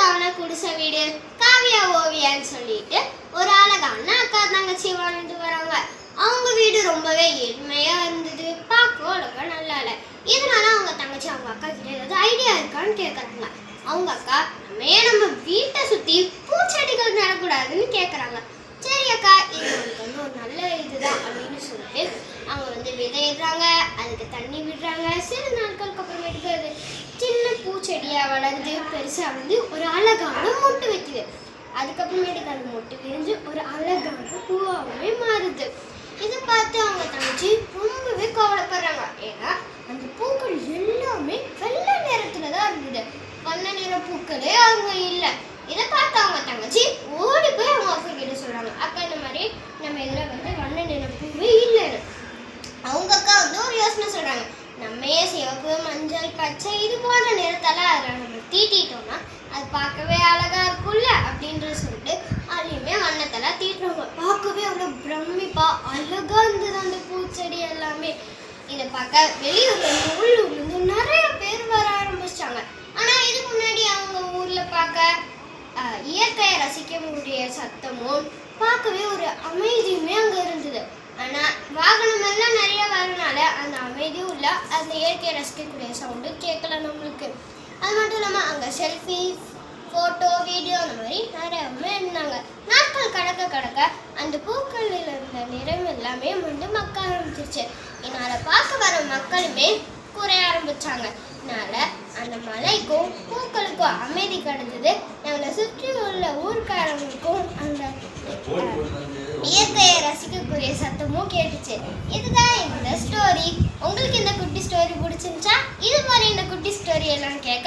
அழகான குடிசை வீடு காவியா ஓவியான்னு சொல்லிட்டு ஒரு அழகான அக்கா தங்கச்சி வாழ்ந்து வராங்க. அவங்க வீடு ரொம்பவே எளிமையா இருந்தது, பார்க்க அழகா நல்லா இல்லை. இதனால அவங்க தங்கச்சி அவங்க அக்கா கிட்ட ஏதாவது ஐடியா இருக்கான்னு கேட்குறாங்க. அவங்க அக்கா நம்ம வீட்டை சுற்றி பூச்செடிகள் நடக்கூடாதுன்னு கேட்குறாங்க. சரி அக்கா, இது நமக்கு ஒரு நல்ல இதுதான் அப்படின்னு சொல்லிட்டு அவங்க விதையிடுறாங்க, அதுக்கு தண்ணி விடுறாங்க. சில நாட்களுக்கு அப்புறமேட்டுக்கு அது சின்ன பூச்செடியாக வளர்ந்து பெருசாக ஒரு அழகான மொட்டு வைக்குது. அதுக்கப்புறமேட்டுக்கு அது மொட்டு விரிஞ்சு ஒரு அழகான பூவாகவே மாறுது. இதை பார்த்து அவங்க தங்கச்சி ரொம்பவே கவலைப்படுறாங்க. ஏன்னா அந்த பூக்கள் எல்லாமே வெள்ளை நிறத்துல தான் இருந்தது, வண்ண நிற பூக்களே அவங்க இல்லை. இதை பார்த்து அவங்க தங்கச்சி ஓடி போய் அவங்க அக்கா கிட்ட சொல்றாங்க, அக்கா இந்த மாதிரி நம்ம இதில் வண்ண நிற பூவே இல்லைன்னு. அவங்க அக்கா ஒரு யோசனை சொல்றாங்க, நம்மையே சிவப்பு மஞ்சள் பச்சை இது போன்ற நிறத்தால அதில் நம்ம தீட்டிட்டோம்னா அது பார்க்கவே அழகா இருக்கும்ல அப்படின்ற சொல்லிட்டு அதுலேயுமே வண்ணத்தெல்லாம் தீட்டுறாங்க. பார்க்கவே அவ்வளோ பிரமிப்பா அழகா இருந்தது அந்த பூச்செடி எல்லாமே. இதை பார்க்க வெளியூர்ல உள்ளூர்லேருந்து நிறைய பேர் வர ஆரம்பிச்சிட்டாங்க. ஆனால் இதுக்கு முன்னாடி அவங்க ஊரில் பார்க்க இயற்கையை ரசிக்கக்கூடிய சத்தமும் பார்க்கவே ஒரு அமைதியுமே அங்கே இருந்தது. ஆனால் வாகனம் எல்லாம் நிறைய வரனால அந்த அமைதியும் இல்லை, அந்த இயற்கையை ரசிக்கக்கூடிய சவுண்டு கேட்கல நம்மளுக்கு. அது மட்டும் இல்லாமல் அங்கே செல்ஃபி ஃபோட்டோ வீடியோ அந்த மாதிரி நிறையவே இருந்தாங்க. நாட்கள் கடக்க அந்த பூக்களில் இருந்த நிறம் எல்லாமே மக்க ஆரம்பிச்சிருச்சு. இதனால் பார்க்க வர மக்களுமே குறைய ஆரம்பிச்சாங்க. இதனால அந்த மலைக்கும் பூக்களுக்கும் அமைதி கிடைச்சது. நம்மளை சுற்றி உள்ள ஊர்க்காரங்களுக்கும் அந்த இயற்கையை ரசிக்கக்கூடிய சத்தமும் கேட்டுச்சு. இதுதான் இந்த ஸ்டோரி. உங்களுக்கு இந்த குட்டி ஸ்டோரி பிடிச்சிருந்துச்சா? இது மாதிரி இந்த குட்டி ஸ்டோரி எல்லாம் கேட்க